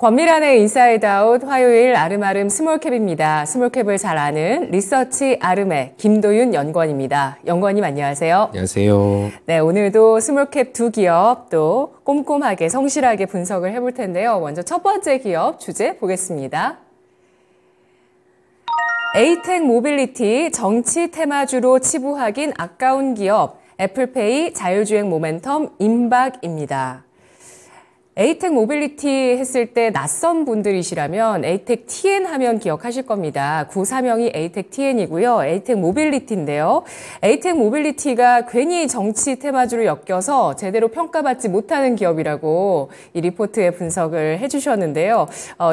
권미란의 인사이드아웃 화요일 아름아름 스몰캡입니다. 스몰캡을 잘 아는 리서치 아름의 김도윤 연구원입니다. 연구원님 안녕하세요. 안녕하세요. 네, 오늘도 스몰캡 두 기업 또 꼼꼼하게 성실하게 분석을 해볼 텐데요. 먼저 첫 번째 기업 주제 보겠습니다. 에이텍 모빌리티 정치 테마주로 치부하긴 아까운 기업 애플페이 자율주행 모멘텀 임박입니다. 에이텍 모빌리티 했을 때 낯선 분들이시라면 에이텍 TN 하면 기억하실 겁니다. 구사명이 에이텍 TN이고요. 에이텍 모빌리티인데요. 에이텍 모빌리티가 괜히 정치 테마주로 엮여서 제대로 평가받지 못하는 기업이라고 이 리포트에 분석을 해주셨는데요.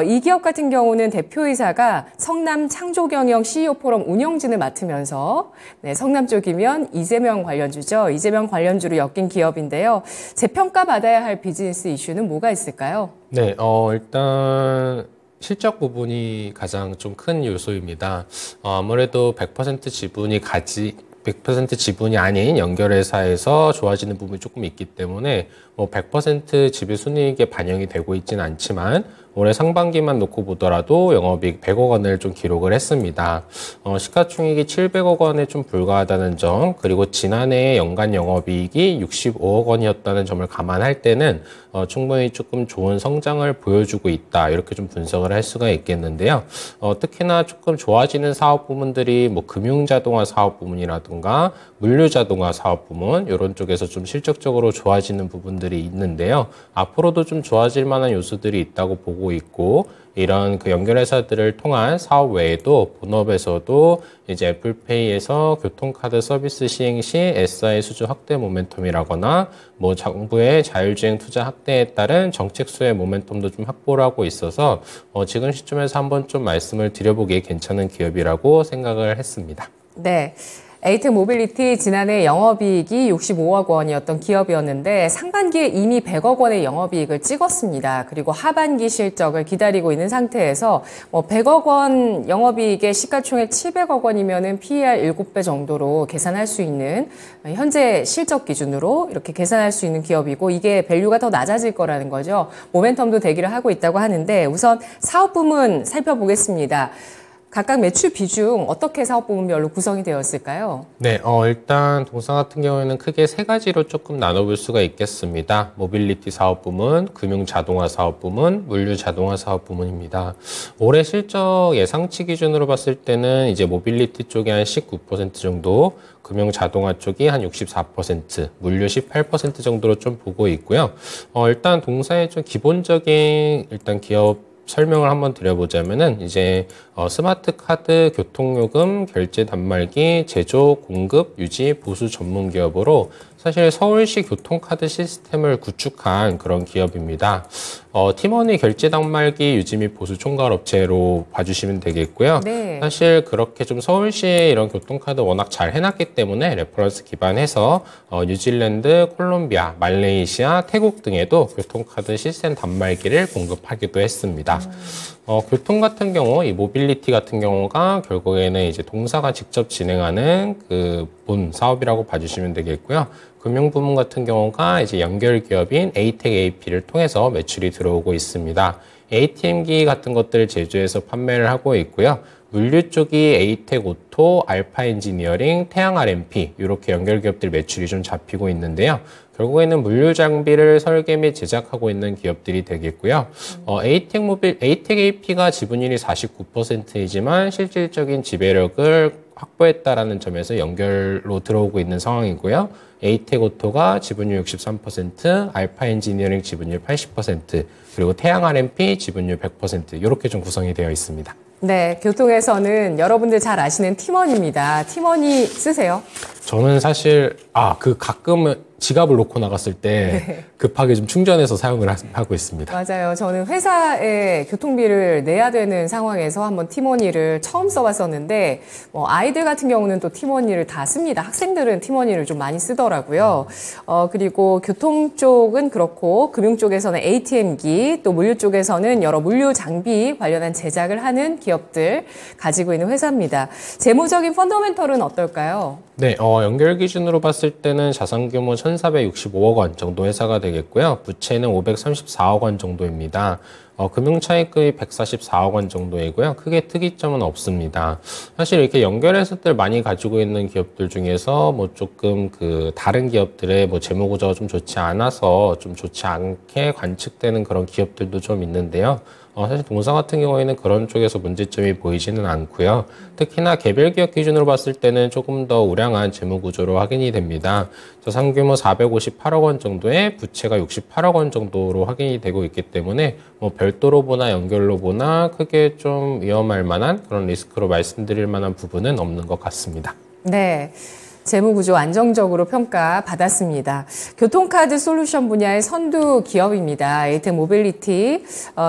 이 기업 같은 경우는 대표이사가 성남 창조경영 CEO 포럼 운영진을 맡으면서 성남 쪽이면 이재명 관련주죠. 이재명 관련주로 엮인 기업인데요. 재평가받아야 할 비즈니스 이슈는 뭐가 있을까요? 네, 일단 실적 부분이 가장 좀 큰 요소입니다. 아무래도 100% 지분이 아닌 연결회사에서 좋아지는 부분이 조금 있기 때문에 100% 지배순이익에 반영이 되고 있지는 않지만 올해 상반기만 놓고 보더라도 영업이익 100억 원을 좀 기록을 했습니다. 시가총액이 700억 원에 좀 불과하다는 점, 그리고 지난해 연간 영업이익이 65억 원이었다는 점을 감안할 때는 충분히 조금 좋은 성장을 보여주고 있다, 이렇게 좀 분석을 할 수가 있겠는데요. 특히나 조금 좋아지는 사업 부문들이 금융자동화 사업 부문이라든가 물류자동화 사업 부문, 이런 쪽에서 좀 실적적으로 좋아지는 부분들이 있는데요. 앞으로도 좀 좋아질 만한 요소들이 있다고 보고 있고, 이런 연결회사들을 통한 사업 외에도 본업에서도 이제 애플페이에서 교통카드 서비스 시행 시 SI 수주 확대 모멘텀이라거나 정부의 자율주행 투자 확대에 따른 정책 수혜 모멘텀도 좀 확보를 하고 있어서 지금 시점에서 한번 좀 말씀을 드려보기에 괜찮은 기업이라고 생각을 했습니다. 네. 에이텍 모빌리티 지난해 영업이익이 65억 원이었던 기업이었는데 상반기에 이미 100억 원의 영업이익을 찍었습니다. 그리고 하반기 실적을 기다리고 있는 상태에서 100억 원 영업이익의 시가총액 700억 원이면은 PER 7배 정도로 계산할 수 있는, 현재 실적 기준으로 이렇게 계산할 수 있는 기업이고, 이게 밸류가 더 낮아질 거라는 거죠. 모멘텀도 대기를 하고 있다고 하는데, 우선 사업 부문 살펴보겠습니다. 각각 매출 비중 어떻게 사업 부문별로 구성이 되어 있을까요? 네, 일단 동사 같은 경우에는 크게 세 가지로 조금 나눠볼 수가 있겠습니다. 모빌리티 사업 부문, 금융 자동화 사업 부문, 물류 자동화 사업 부문입니다. 올해 실적 예상치 기준으로 봤을 때는 이제 모빌리티 쪽이 한 19% 정도, 금융 자동화 쪽이 한 64%, 물류 18% 정도로 좀 보고 있고요. 일단 동사의 좀 기본적인 기업 설명을 한번 드려보자면은 이제 스마트 카드, 교통요금, 결제 단말기, 제조, 공급, 유지, 보수 전문 기업으로 사실 서울시 교통카드 시스템을 구축한 그런 기업입니다. 팀원이 결제 단말기, 유지 및 보수 총괄 업체로 봐주시면 되겠고요. 네. 사실 그렇게 좀 서울시에 이런 교통카드 워낙 잘 해놨기 때문에 레퍼런스 기반해서 뉴질랜드, 콜롬비아, 말레이시아, 태국 등에도 교통카드 시스템 단말기를 공급하기도 했습니다. 교통 같은 경우, 이 모빌리티 같은 경우가 결국에는 이제 동사가 직접 진행하는 본 사업이라고 봐주시면 되겠고요. 금융 부문 같은 경우가 이제 연결 기업인 에이텍 AP를 통해서 매출이 들어오고 있습니다. ATM기 같은 것들을 제조해서 판매를 하고 있고요. 물류 쪽이 에이텍 오토, 알파 엔지니어링, 태양 RMP, 이렇게 연결 기업들 매출이 좀 잡히고 있는데요. 결국에는 물류 장비를 설계 및 제작하고 있는 기업들이 되겠고요. 에이텍 AP가 지분율이 49%이지만 실질적인 지배력을 확보했다라는 점에서 연결로 들어오고 있는 상황이고요. 에이텍 오토가 지분율 63%, 알파 엔지니어링 지분율 80%, 그리고 태양 RMP 지분율 100%, 이렇게 좀 구성이 되어 있습니다. 네, 교통에서는 여러분들 잘 아시는 팀원입니다. 팀원이 쓰세요? 저는 사실 가끔은 지갑을 놓고 나갔을 때 급하게 좀 충전해서 사용을 하고 있습니다. 맞아요. 저는 회사에 교통비를 내야 되는 상황에서 한번 팀원이를 처음 써봤었는데, 아이들 같은 경우는 또 팀원이를 다 씁니다. 학생들은 팀원이를 좀 많이 쓰더라고요. 그리고 교통 쪽은 그렇고, 금융 쪽에서는 ATM기, 또 물류 쪽에서는 여러 물류 장비 관련한 제작을 하는 기업들 가지고 있는 회사입니다. 재무적인 펀더멘털은 어떨까요? 네, 연결 기준으로 봤을 때는 자산 규모 1,465억 원 정도 회사가 되겠고요. 부채는 534억 원 정도입니다. 금융차익금이 144억 원 정도이고요. 크게 특이점은 없습니다. 사실 이렇게 연결해서들 많이 가지고 있는 기업들 중에서 뭐 조금 그 다른 기업들의 뭐 재무구조가 좀 좋지 않아서 좀 좋지 않게 관측되는 그런 기업들도 좀 있는데요. 사실 동사 같은 경우에는 그런 쪽에서 문제점이 보이지는 않고요. 특히나 개별 기업 기준으로 봤을 때는 조금 더 우량한 재무 구조로 확인이 됩니다. 자산 규모 458억 원 정도에 부채가 68억 원 정도로 확인이 되고 있기 때문에 뭐 별도로 보나 연결로 보나 크게 좀 위험할 만한 그런 리스크로 말씀드릴 만한 부분은 없는 것 같습니다. 네. 재무구조 안정적으로 평가받았습니다. 교통카드 솔루션 분야의 선두 기업입니다. 에이텍 모빌리티.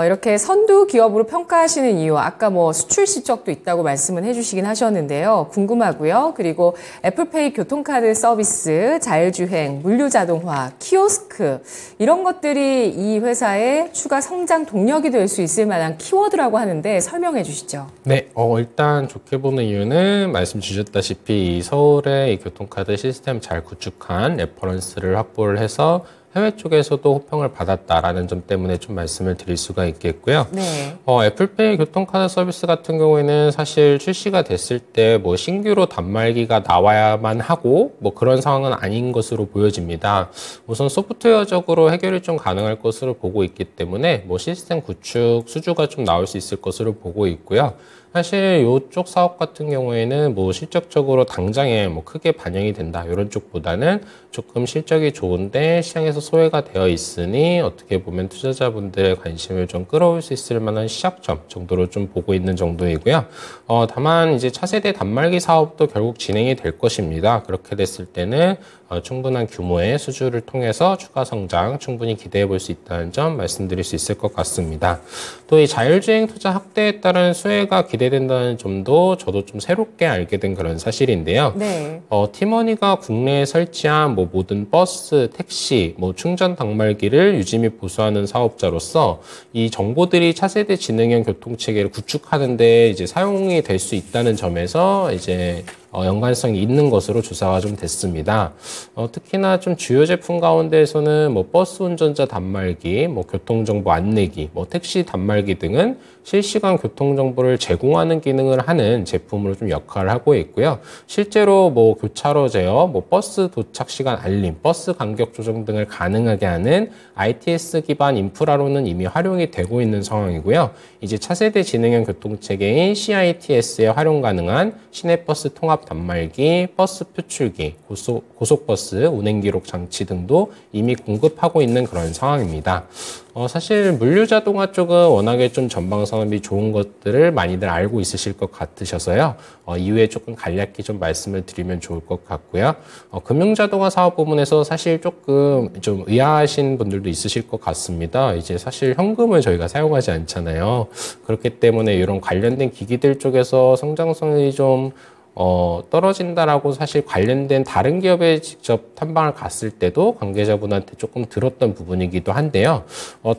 이렇게 선두 기업으로 평가하시는 이유, 아까 뭐 수출 실적도 있다고 말씀은 해주시긴 하셨는데요. 궁금하고요. 그리고 애플페이 교통카드 서비스, 자율주행, 물류자동화, 키오스크 이런 것들이 이 회사의 추가 성장 동력이 될 수 있을 만한 키워드라고 하는데 설명해 주시죠. 네, 일단 좋게 보는 이유는 말씀 주셨다시피 이 서울의 교통카드 시스템 잘 구축한 레퍼런스를 확보를 해서 해외 쪽에서도 호평을 받았다라는 점 때문에 좀 말씀을 드릴 수가 있겠고요. 네. 애플페이 교통카드 서비스 같은 경우에는 사실 출시가 됐을 때 뭐 신규로 단말기가 나와야만 하고 뭐 그런 상황은 아닌 것으로 보여집니다. 우선 소프트웨어적으로 해결이 좀 가능할 것으로 보고 있기 때문에 뭐 시스템 구축 수주가 좀 나올 수 있을 것으로 보고 있고요. 사실 이쪽 사업 같은 경우에는 뭐 실적적으로 당장에 뭐 크게 반영이 된다 이런 쪽보다는 조금 실적이 좋은데 시장에서 소외가 되어 있으니 어떻게 보면 투자자분들의 관심을 좀 끌어올 수 있을 만한 시작점 정도로 좀 보고 있는 정도이고요. 다만 이제 차세대 단말기 사업도 결국 진행이 될 것입니다. 그렇게 됐을 때는 충분한 규모의 수주를 통해서 추가 성장 충분히 기대해 볼 수 있다는 점 말씀드릴 수 있을 것 같습니다. 또 이 자율주행 투자 확대에 따른 수혜가 기대된다는 점도 저도 좀 새롭게 알게 된 그런 사실인데요. 네. 티머니가 국내에 설치한 뭐 모든 버스, 택시, 뭐 충전 단말기를 유지 및 보수하는 사업자로서 이 정보들이 차세대 지능형 교통체계를 구축하는 데 이제 사용이 될 수 있다는 점에서 이제 연관성이 있는 것으로 조사가 좀 됐습니다. 특히나 좀 주요 제품 가운데에서는 뭐 버스 운전자 단말기, 뭐 교통정보 안내기, 뭐 택시 단말기 등은 실시간 교통정보를 제공하는 기능을 하는 제품으로 좀 역할을 하고 있고요. 실제로 뭐 교차로 제어, 뭐 버스 도착 시간 알림, 버스 간격 조정 등을 가능하게 하는 ITS 기반 인프라로는 이미 활용이 되고 있는 상황이고요. 이제 차세대 지능형 교통체계인 CITS에 활용 가능한 시내버스 통합 단말기, 버스 표출기, 고속버스 운행기록 장치 등도 이미 공급하고 있는 그런 상황입니다. 사실 물류자동화 쪽은 워낙에 좀 전방 산업이 좋은 것들을 많이들 알고 있으실 것 같으셔서요. 이후에 조금 간략히 좀 말씀을 드리면 좋을 것 같고요. 금융자동화 사업 부분에서 사실 조금 좀 의아하신 분들도 있으실 것 같습니다. 이제 사실 현금을 저희가 사용하지 않잖아요. 그렇기 때문에 이런 관련된 기기들 쪽에서 성장성이 좀 떨어진다라고 사실 관련된 다른 기업에 직접 탐방을 갔을 때도 관계자분한테 조금 들었던 부분이기도 한데요.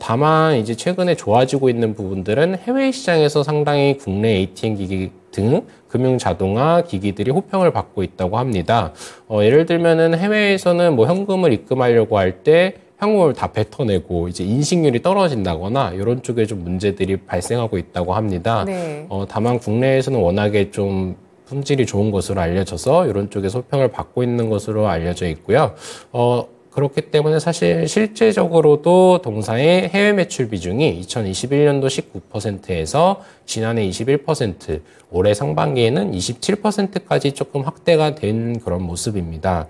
다만 이제 최근에 좋아지고 있는 부분들은 해외 시장에서 상당히 국내 ATM 기기 등 금융 자동화 기기들이 호평을 받고 있다고 합니다. 예를 들면은 해외에서는 뭐 현금을 입금하려고 할 때 현금을 다 뱉어내고 이제 인식률이 떨어진다거나 이런 쪽에 좀 문제들이 발생하고 있다고 합니다. 네. 다만 국내에서는 워낙에 좀 품질이 좋은 것으로 알려져서 이런 쪽에 소평을 받고 있는 것으로 알려져 있고요. 그렇기 때문에 사실 실제적으로도 동사의 해외 매출 비중이 2021년도 19%에서 지난해 21%, 올해 상반기에는 27%까지 조금 확대가 된 그런 모습입니다.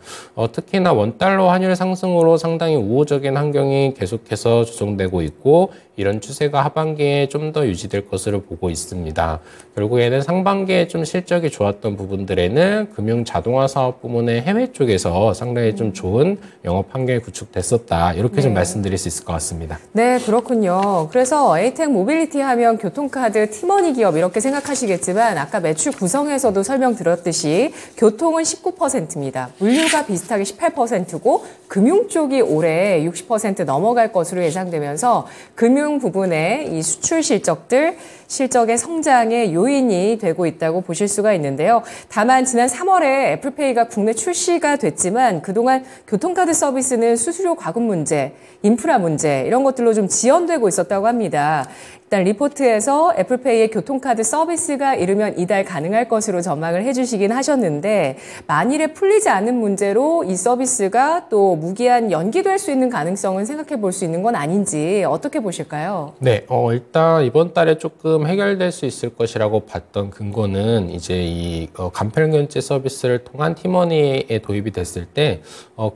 특히나 원달러 환율 상승으로 상당히 우호적인 환경이 계속해서 조성되고 있고 이런 추세가 하반기에 좀 더 유지될 것으로 보고 있습니다. 결국에는 상반기에 좀 실적이 좋았던 부분들에는 금융 자동화 사업 부문의 해외 쪽에서 상당히 좀 좋은 영업 환경이 구축됐었다. 이렇게 좀 말씀드릴 수 있을 것 같습니다. 네, 그렇군요. 그래서 에이텍 모빌리티 하면 교통카드 티머니 기업 이렇게 생각하시겠지만 아까 매출 구성에서도 설명드렸듯이 교통은 19%입니다. 물류가 비슷하게 18%고 금융 쪽이 올해 60% 넘어갈 것으로 예상되면서 금융 부분의 이 수출 실적의 성장의 요인이 되고 있다고 보실 수가 있는데요. 다만 지난 3월에 애플페이가 국내 출시가 됐지만 그동안 교통카드 서비스 서비스는 수수료 과금 문제, 인프라 문제 이런 것들로 좀 지연되고 있었다고 합니다. 일단 리포트에서 애플페이의 교통카드 서비스가 이르면 이달 가능할 것으로 전망을 해주시긴 하셨는데 만일에 풀리지 않는 문제로 이 서비스가 또 무기한 연기될 수 있는 가능성은 생각해 볼 수 있는 건 아닌지 어떻게 보실까요? 네, 일단 이번 달에 조금 해결될 수 있을 것이라고 봤던 근거는 이제 이 간편결제 서비스를 통한 티머니에 도입이 됐을 때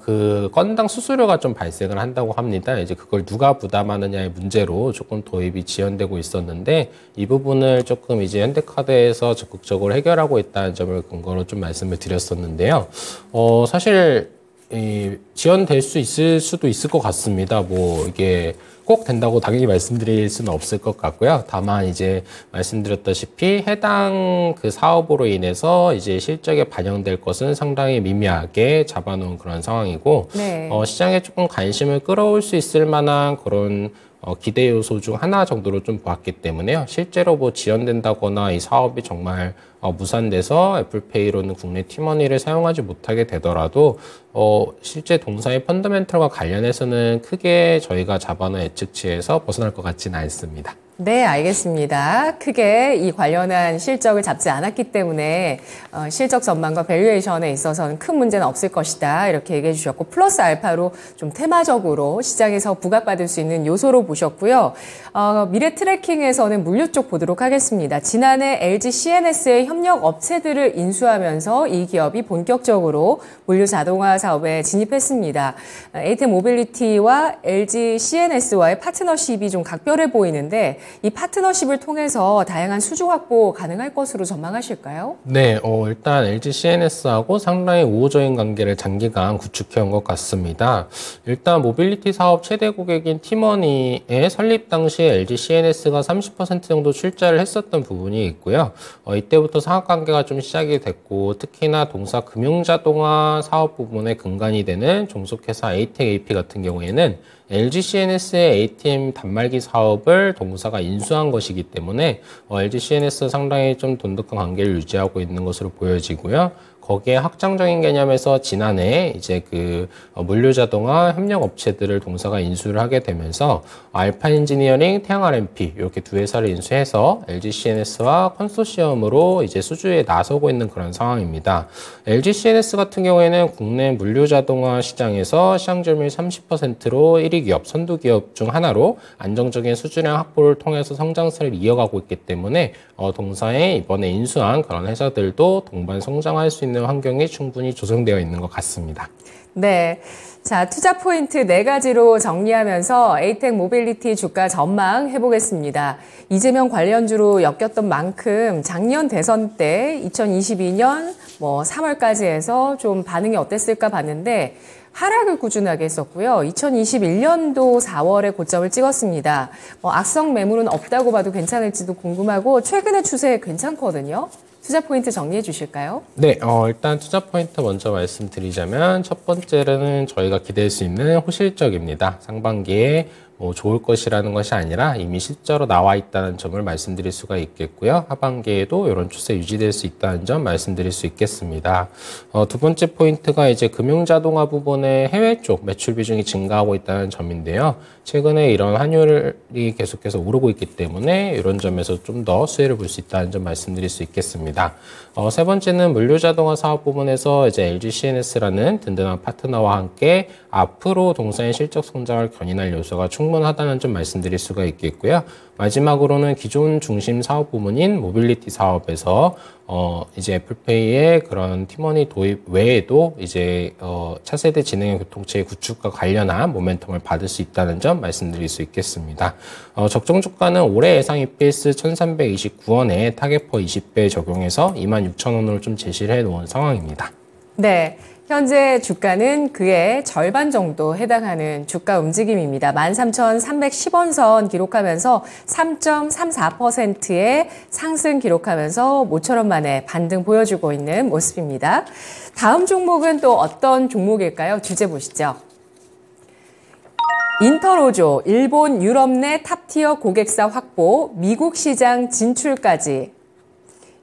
그 건당 수수료가 좀 발생을 한다고 합니다. 이제 그걸 누가 부담하느냐의 문제로 조금 도입이 지연되고 있었는데 이 부분을 조금 이제 현대카드에서 적극적으로 해결하고 있다는 점을 근거로 좀 말씀을 드렸었는데요. 사실 지연될 수 있을 수도 있을 것 같습니다. 뭐 이게 꼭 된다고 당연히 말씀드릴 수는 없을 것 같고요. 다만 이제 말씀드렸다시피 해당 그 사업으로 인해서 이제 실적에 반영될 것은 상당히 미미하게 잡아놓은 그런 상황이고, 네. 시장에 조금 관심을 끌어올 수 있을 만한 그런 기대 요소 중 하나 정도로 좀 보았기 때문에요. 실제로 뭐 지연된다거나 이 사업이 정말 무산돼서 애플페이로는 국내 티머니를 사용하지 못하게 되더라도 실제 동사의 펀더멘털과 관련해서는 크게 저희가 잡아놓은 예측치에서 벗어날 것 같지는 않습니다. 네, 알겠습니다. 크게 이 관련한 실적을 잡지 않았기 때문에 실적 전망과 밸류에이션에 있어서는 큰 문제는 없을 것이다 이렇게 얘기해 주셨고 플러스 알파로 좀 테마적으로 시장에서 부각받을 수 있는 요소로 보셨고요. 미래 트래킹에서는 물류 쪽 보도록 하겠습니다. 지난해 LG CNS의 협력 업체들을 인수하면서 이 기업이 본격적으로 물류 자동화 사업에 진입했습니다. 에이텍 모빌리티와 LG CNS와의 파트너십이 좀 각별해 보이는데 이 파트너십을 통해서 다양한 수주 확보 가능할 것으로 전망하실까요? 네, 일단 LG CNS하고 상당히 우호적인 관계를 장기간 구축해온 것 같습니다. 일단 모빌리티 사업 최대 고객인 티머니의 설립 당시에 LG CNS가 30% 정도 출자를 했었던 부분이 있고요. 이때부터 사업 관계가 좀 시작이 됐고 특히나 동사 금융자동화 사업 부분의 근간이 되는 종속회사 에이텍 AP 같은 경우에는 LG CNS의 ATM 단말기 사업을 동사가 인수한 것이기 때문에 LG CNS 상당히 좀 돈독한 관계를 유지하고 있는 것으로 보여지고요. 거기에 확장적인 개념에서 지난해 이제 그 물류자동화 협력 업체들을 동사가 인수를 하게 되면서 알파 엔지니어링, 태양 RMP 이렇게 두 회사를 인수해서 LG CNS와 컨소시엄으로 이제 수주에 나서고 있는 그런 상황입니다. LG CNS 같은 경우에는 국내 물류자동화 시장에서 시장 점유율 30%로 1위 기업, 선두 기업 중 하나로 안정적인 수주량 확보를 통해서 성장세를 이어가고 있기 때문에 동사에 이번에 인수한 그런 회사들도 동반 성장할 수 있는 환경이 충분히 조성되어 있는 것 같습니다. 네. 자, 투자 포인트 4가지로 정리하면서 에이텍 모빌리티 주가 전망 해보겠습니다. 이재명 관련주로 엮였던 만큼 작년 대선 때 2022년 3월까지 해서 좀 반응이 어땠을까 봤는데 하락을 꾸준하게 했었고요. 2021년도 4월에 고점을 찍었습니다. 악성 매물은 없다고 봐도 괜찮을지도 궁금하고 최근의 추세 괜찮거든요. 투자 포인트 정리해 주실까요? 네, 일단 투자 포인트 먼저 말씀드리자면 첫 번째는 저희가 기대할 수 있는 호실적입니다. 상반기에 좋을 것이라는 것이 아니라 이미 실제로 나와 있다는 점을 말씀드릴 수가 있겠고요. 하반기에도 이런 추세 유지될 수 있다는 점 말씀드릴 수 있겠습니다. 두 번째 포인트가 이제 금융자동화 부분의 해외 쪽 매출 비중이 증가하고 있다는 점인데요. 최근에 이런 환율이 계속해서 오르고 있기 때문에 이런 점에서 좀 더 수혜를 볼 수 있다는 점 말씀드릴 수 있겠습니다. 세 번째는 물류자동화 사업 부분에서 이제 LG CNS라는 든든한 파트너와 함께 앞으로 동사의 실적 성장을 견인할 요소가 충분하다는 점 말씀드릴 수가 있겠고요. 마지막으로는 기존 중심 사업 부문인 모빌리티 사업에서 이제 애플페이의 그런 티머니 도입 외에도 이제 차세대 진행형 교통체의 구축과 관련한 모멘텀을 받을 수 있다는 점 말씀드릴 수 있겠습니다. 적정 주가는 올해 예상 EPS 1329원에 타겟퍼 20배 적용해서 26,000원으로 좀 제시를 해놓은 상황입니다. 네. 현재 주가는 그의 절반 정도 해당하는 주가 움직임입니다. 13,310원 선 기록하면서 3.34%의 상승 기록하면서 모처럼 만에 반등 보여주고 있는 모습입니다. 다음 종목은 또 어떤 종목일까요? 주제 보시죠. 인터로조, 일본, 유럽 내 탑티어 고객사 확보, 미국 시장 진출까지.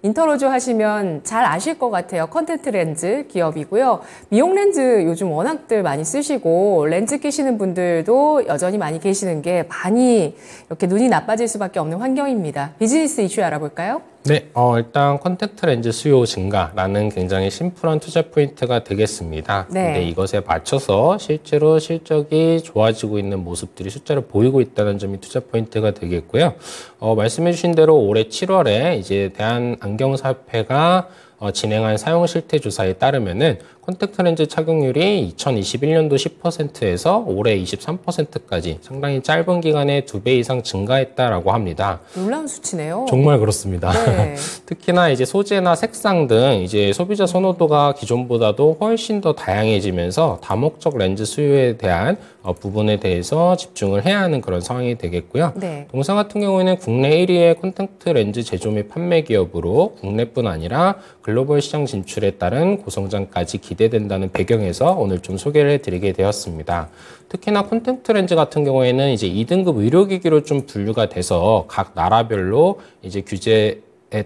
인터로조 하시면 잘 아실 것 같아요. 컨택트 렌즈 기업이고요. 미용 렌즈 요즘 워낙들 많이 쓰시고 렌즈 끼시는 분들도 여전히 많이 계시는 게 많이 이렇게 눈이 나빠질 수밖에 없는 환경입니다. 비즈니스 이슈 알아볼까요? 네, 일단 컨택트 렌즈 수요 증가라는 굉장히 심플한 투자 포인트가 되겠습니다. 네. 근데 이것에 맞춰서 실제로 실적이 좋아지고 있는 모습들이 숫자를 보이고 있다는 점이 투자 포인트가 되겠고요. 말씀해주신 대로 올해 7월에 이제 대한안경사협회가 진행한 사용 실태 조사에 따르면은 컨택트 렌즈 착용률이 2021년도 10%에서 올해 23%까지 상당히 짧은 기간에 2배 이상 증가했다라고 합니다. 놀라운 수치네요. 정말 그렇습니다. 네. 특히나 이제 소재나 색상 등 이제 소비자 선호도가 기존보다도 훨씬 더 다양해지면서 다목적 렌즈 수요에 대한 부분에 대해서 집중을 해야 하는 그런 상황이 되겠고요. 네. 동사 같은 경우에는 국내 1위의 콘택트 렌즈 제조 및 판매 기업으로 국내뿐 아니라 글로벌 시장 진출에 따른 고성장까지 기대된다는 배경에서 오늘 좀 소개를 해드리게 되었습니다. 특히나 콘택트 렌즈 같은 경우에는 이제 2등급 의료기기로 좀 분류가 돼서 각 나라별로 이제 규제에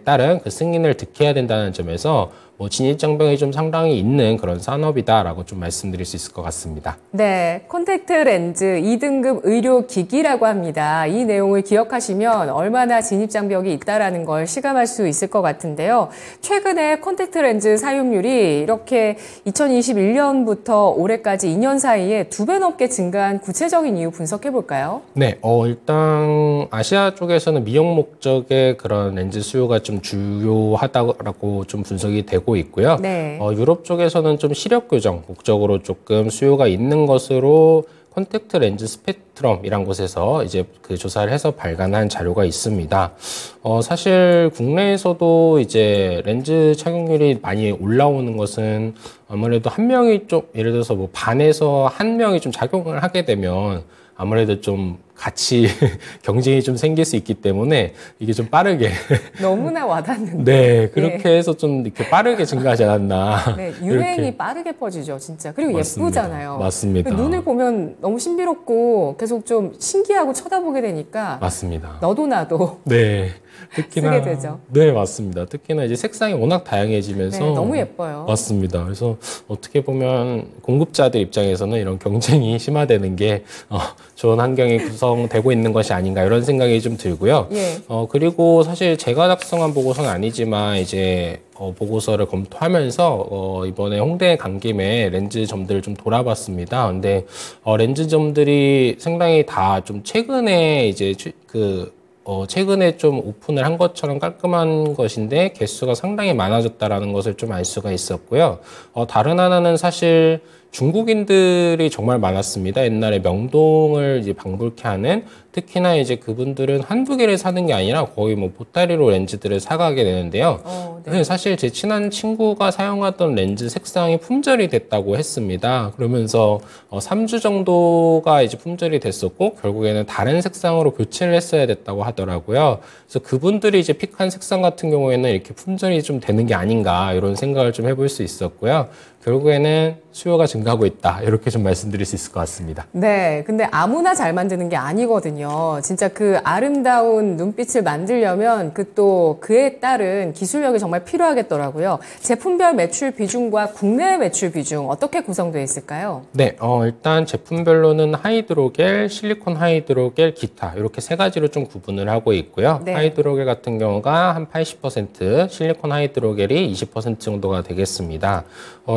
따른 그 승인을 득해야 된다는 점에서 진입장벽이 좀 상당히 있는 그런 산업이다라고 좀 말씀드릴 수 있을 것 같습니다. 네, 콘택트 렌즈 2등급 의료기기라고 합니다. 이 내용을 기억하시면 얼마나 진입장벽이 있다라는 걸 실감할 수 있을 것 같은데요. 최근에 콘택트 렌즈 사용률이 이렇게 2021년부터 올해까지 2년 사이에 2배 넘게 증가한 구체적인 이유 분석해 볼까요? 네, 일단 아시아 쪽에서는 미용 목적의 그런 렌즈 수요가 좀 주요하다고 좀 분석이 되고 있고요. 네. 유럽 쪽에서는 좀 시력 교정 목적으로 조금 수요가 있는 것으로 콘택트 렌즈 스펙트럼이란 곳에서 이제 그 조사를 해서 발간한 자료가 있습니다. 사실 국내에서도 이제 렌즈 착용률이 많이 올라오는 것은 아무래도 한 명이 좀 예를 들어서 뭐 반에서 한 명이 좀 착용을 하게 되면 아무래도 좀 같이 경쟁이 좀 생길 수 있기 때문에 이게 좀 빠르게 너무나 와닿는데. 네, 그렇게 해서 좀 이렇게 빠르게 증가하지 않았나. 네, 유행이 이렇게. 빠르게 퍼지죠, 진짜. 그리고 맞습니다. 예쁘잖아요. 맞습니다. 눈을 보면 너무 신비롭고 계속 좀 신기하고 쳐다보게 되니까 맞습니다. 너도 나도 네. 특히나 쓰게 되죠. 네, 맞습니다. 특히나 이제 색상이 워낙 다양해지면서 네, 너무 예뻐요. 맞습니다. 그래서 어떻게 보면 공급자들 입장에서는 이런 경쟁이 심화되는 게 좋은 환경이 구성되고 있는 것이 아닌가 이런 생각이 좀 들고요. 예. 그리고 사실 제가 작성한 보고서는 아니지만 이제 보고서를 검토하면서 이번에 홍대에 간 김에 렌즈점들을 좀 돌아봤습니다. 근데 렌즈점들이 상당히 다 좀 최근에 이제 최근에 좀 오픈을 한 것처럼 깔끔한 것인데 개수가 상당히 많아졌다라는 것을 좀 알 수가 있었고요. 다른 하나는 사실 중국인들이 정말 많았습니다. 옛날에 명동을 이제 방불케 하는 특히나 이제 그분들은 한두 개를 사는 게 아니라 거의 뭐 보따리로 렌즈들을 사가게 되는데요. 네. 사실 제 친한 친구가 사용하던 렌즈 색상이 품절이 됐다고 했습니다. 그러면서 3주 정도가 이제 품절이 됐었고 결국에는 다른 색상으로 교체를 했어야 됐다고 하더라고요. 그래서 그분들이 이제 픽한 색상 같은 경우에는 이렇게 품절이 좀 되는 게 아닌가 이런 생각을 좀 해볼 수 있었고요. 결국에는 수요가 증가하고 있다. 이렇게 좀 말씀드릴 수 있을 것 같습니다. 네, 근데 아무나 잘 만드는 게 아니거든요. 진짜 그 아름다운 눈빛을 만들려면 그에 따른 기술력이 정말 필요하겠더라고요. 제품별 매출 비중과 국내 매출 비중 어떻게 구성되어 있을까요? 네, 일단 제품별로는 하이드로겔, 실리콘 하이드로겔, 기타 이렇게 세 가지로 좀 구분을 하고 있고요. 네. 하이드로겔 같은 경우가 한 80%, 실리콘 하이드로겔이 20% 정도가 되겠습니다.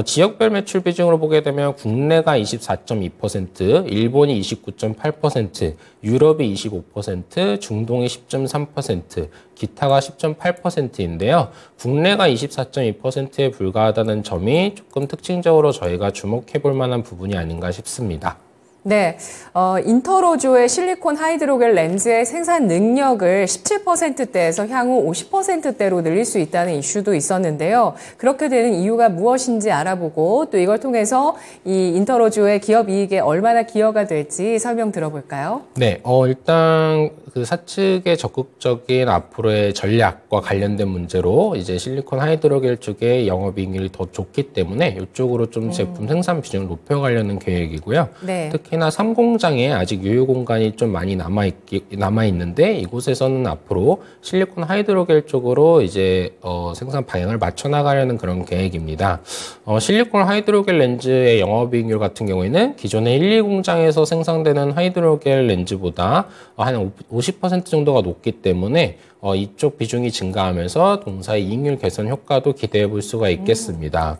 지역별 매출 비중으로 보게 되면 국내가 24.2%, 일본이 29.8%, 유럽이 25%, 중동이 10.3%, 기타가 10.8%인데요. 국내가 24.2%에 불과하다는 점이 조금 특징적으로 저희가 주목해 볼 만한 부분이 아닌가 싶습니다. 네, 인터로조의 실리콘 하이드로겔 렌즈의 생산 능력을 17%대에서 향후 50%대로 늘릴 수 있다는 이슈도 있었는데요. 그렇게 되는 이유가 무엇인지 알아보고 또 이걸 통해서 이 인터로조의 기업 이익에 얼마나 기여가 될지 설명 들어볼까요? 네, 일단 그 사측의 적극적인 앞으로의 전략과 관련된 문제로 이제 실리콘 하이드로겔 쪽의 영업이익률이 더 좋기 때문에 이쪽으로 좀 제품 생산 비중을 높여가려는 계획이고요. 네. 특히 특히나 3공장에 아직 유효 공간이 좀 많이 남아 있는데 이곳에서는 앞으로 실리콘 하이드로겔 쪽으로 이제 생산 방향을 맞춰 나가려는 그런 계획입니다. 실리콘 하이드로겔 렌즈의 영업이익률 같은 경우에는 기존의 1, 2공장에서 생산되는 하이드로겔 렌즈보다 한 50% 정도가 높기 때문에 이쪽 비중이 증가하면서 동사의 이익률 개선 효과도 기대해 볼 수가 있겠습니다.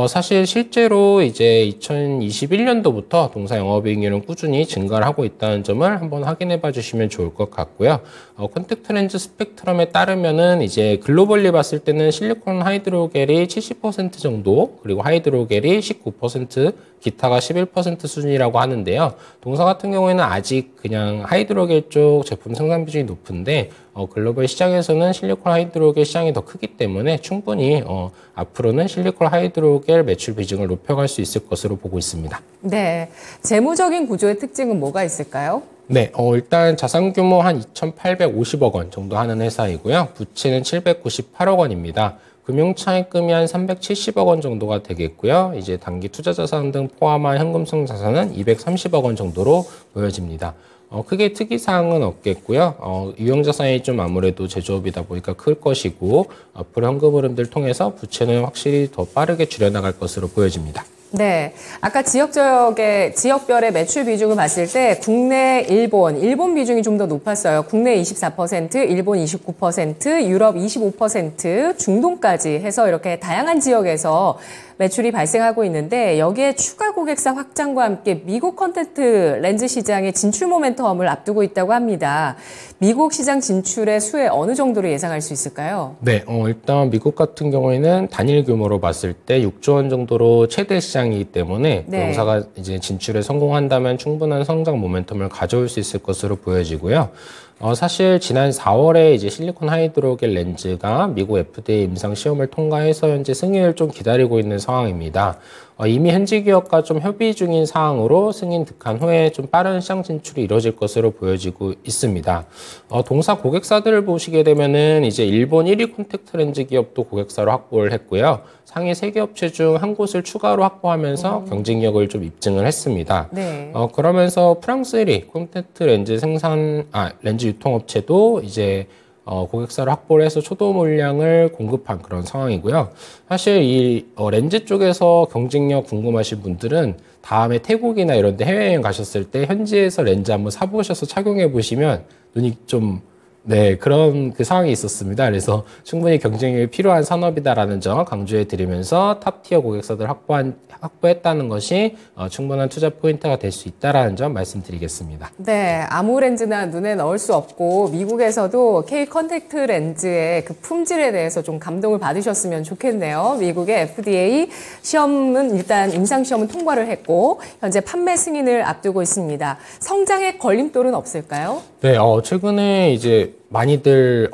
사실 실제로 이제 2021년도부터 동사 영업이익률은 꾸준히 증가를 하고 있다는 점을 한번 확인해 봐 주시면 좋을 것 같고요. 콘택트 렌즈 스펙트럼에 따르면은 이제 글로벌리 봤을 때는 실리콘 하이드로겔이 70% 정도, 그리고 하이드로겔이 19%, 기타가 11% 수준이라고 하는데요. 동사 같은 경우에는 아직 그냥 하이드로겔 쪽 제품 생산 비중이 높은데 글로벌 시장에서는 실리콘 하이드로겔 시장이 더 크기 때문에 충분히 앞으로는 실리콘 하이드로겔 매출 비중을 높여갈 수 있을 것으로 보고 있습니다. 네, 재무적인 구조의 특징은 뭐가 있을까요? 네, 일단 자산 규모 한 2,850억 원 정도 하는 회사이고요. 부채는 798억 원입니다. 금융차입금이 한 370억 원 정도가 되겠고요. 이제 단기 투자 자산 등 포함한 현금성 자산은 230억 원 정도로 보여집니다. 크게 특이사항은 없겠고요. 유형자산이 좀 아무래도 제조업이다 보니까 클 것이고, 앞으로 현금 흐름들 통해서 부채는 확실히 더 빠르게 줄여나갈 것으로 보여집니다. 네, 아까 지역별의 매출 비중을 봤을 때 국내, 일본 비중이 좀 더 높았어요. 국내 24%, 일본 29%, 유럽 25%, 중동까지 해서 이렇게 다양한 지역에서 매출이 발생하고 있는데 여기에 추가 고객사 확장과 함께 미국 콘택트 렌즈 시장의 진출 모멘텀을 앞두고 있다고 합니다. 미국 시장 진출의 수혜 어느 정도로 예상할 수 있을까요? 네, 일단 미국 같은 경우에는 단일 규모로 봤을 때 6조 원 정도로 최대 시장이기 때문에 네. 회사가 이제 진출에 성공한다면 충분한 성장 모멘텀을 가져올 수 있을 것으로 보여지고요. 사실 지난 4월에 이제 실리콘 하이드로겔 렌즈가 미국 FDA 임상 시험을 통과해서 현재 승인을 좀 기다리고 있는 상황입니다. 이미 현지 기업과 좀 협의 중인 사항으로 승인 득한 후에 좀 빠른 시장 진출이 이뤄질 것으로 보여지고 있습니다. 동사 고객사들을 보시게 되면은 이제 일본 1위 콘택트 렌즈 기업도 고객사로 확보를 했고요. 상위 3개 업체 중 한 곳을 추가로 확보하면서 경쟁력을 좀 입증을 했습니다. 네. 그러면서 프랑스 1위 콘택트 렌즈 렌즈 유통업체도 이제 고객사를 확보를 해서 초도 물량을 공급한 그런 상황이고요. 사실 이 렌즈 쪽에서 경쟁력 궁금하신 분들은 다음에 태국이나 이런 데 해외여행 가셨을 때 현지에서 렌즈 한번 사보셔서 착용해 보시면 눈이 좀 그런 그 상황이 있었습니다. 그래서 충분히 경쟁력이 필요한 산업이다라는 점 강조해 드리면서 탑티어 고객사들 확보했다는 것이 충분한 투자 포인트가 될 수 있다라는 점 말씀드리겠습니다. 네, 아무 렌즈나 눈에 넣을 수 없고 미국에서도 K 컨택트 렌즈의 그 품질에 대해서 좀 감동을 받으셨으면 좋겠네요. 미국의 FDA 시험은 일단 임상 시험은 통과를 했고 현재 판매 승인을 앞두고 있습니다. 성장의 걸림돌은 없을까요? 네, 최근에 이제 많이들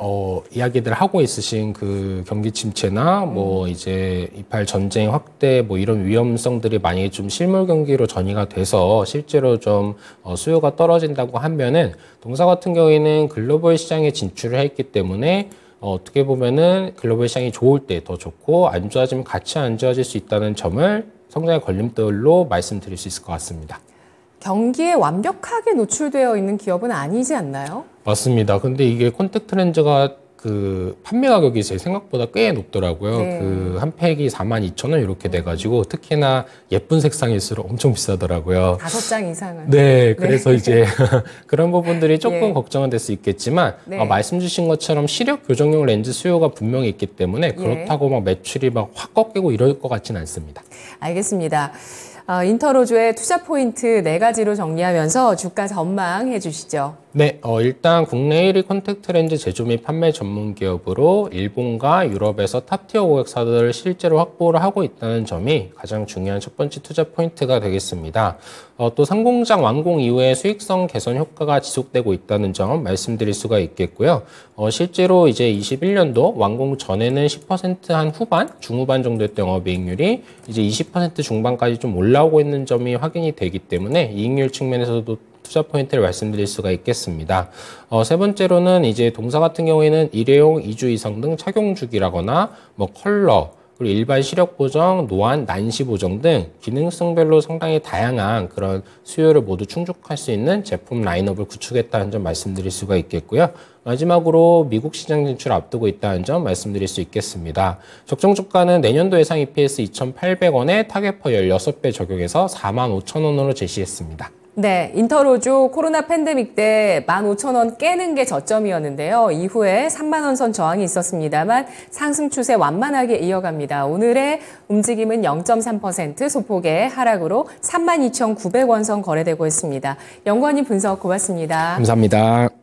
이야기들 하고 있으신 그 경기 침체나 뭐 이제 이팔 전쟁 확대 뭐 이런 위험성들이 많이 좀 실물 경기로 전이가 돼서 실제로 좀 수요가 떨어진다고 하면은 동사 같은 경우에는 글로벌 시장에 진출을 했기 때문에 어떻게 보면은 글로벌 시장이 좋을 때 더 좋고 안 좋아지면 같이 안 좋아질 수 있다는 점을 성장의 걸림돌로 말씀드릴 수 있을 것 같습니다. 경기에 완벽하게 노출되어 있는 기업은 아니지 않나요? 맞습니다. 근데 이게 콘택트 렌즈가 그 판매 가격이 제 생각보다 꽤 높더라고요. 네. 그 한 팩이 42,000원 이렇게 돼가지고 특히나 예쁜 색상일수록 엄청 비싸더라고요. 5장 이상은. 네, 그래서 이제 그런 부분들이 조금 예. 걱정은 될 수 있겠지만 네. 말씀 주신 것처럼 시력 교정용 렌즈 수요가 분명히 있기 때문에 그렇다고 막 매출이 막 확 꺾이고 이럴 것 같지는 않습니다. 알겠습니다. 인터로조의 투자 포인트 4가지로 정리하면서 주가 전망해 주시죠. 네, 일단 국내 1위 콘택트 렌즈 제조 및 판매 전문 기업으로 일본과 유럽에서 탑티어 고객사들을 실제로 확보를 하고 있다는 점이 가장 중요한 첫 번째 투자 포인트가 되겠습니다. 또 상공장 완공 이후에 수익성 개선 효과가 지속되고 있다는 점 말씀드릴 수가 있겠고요. 실제로 이제 21년도 완공 전에는 10% 한 후반, 중후반 정도였던 영업이익률이 이제 20% 중반까지 좀 올라오고 있는 점이 확인이 되기 때문에 이익률 측면에서도 투자 포인트를 말씀드릴 수가 있겠습니다. 세 번째로는 이제 동사 같은 경우에는 일회용 2주 이상 등 착용 주기라거나 뭐 컬러, 그리고 일반 시력 보정, 노안, 난시 보정 등 기능성별로 상당히 다양한 그런 수요를 모두 충족할 수 있는 제품 라인업을 구축했다는 점 말씀드릴 수가 있겠고요. 마지막으로 미국 시장 진출 앞두고 있다는 점 말씀드릴 수 있겠습니다. 적정 주가는 내년도 예상 EPS 2,800원에 타겟퍼 16배 적용해서 45,000원으로 제시했습니다. 네, 인터로조 코로나 팬데믹 때 15,000원 깨는 게 저점이었는데요. 이후에 3만 원 선 저항이 있었습니다만 상승 추세 완만하게 이어갑니다. 오늘의 움직임은 0.3% 소폭의 하락으로 32,900원 선 거래되고 있습니다. 연구원님 분석 고맙습니다. 감사합니다.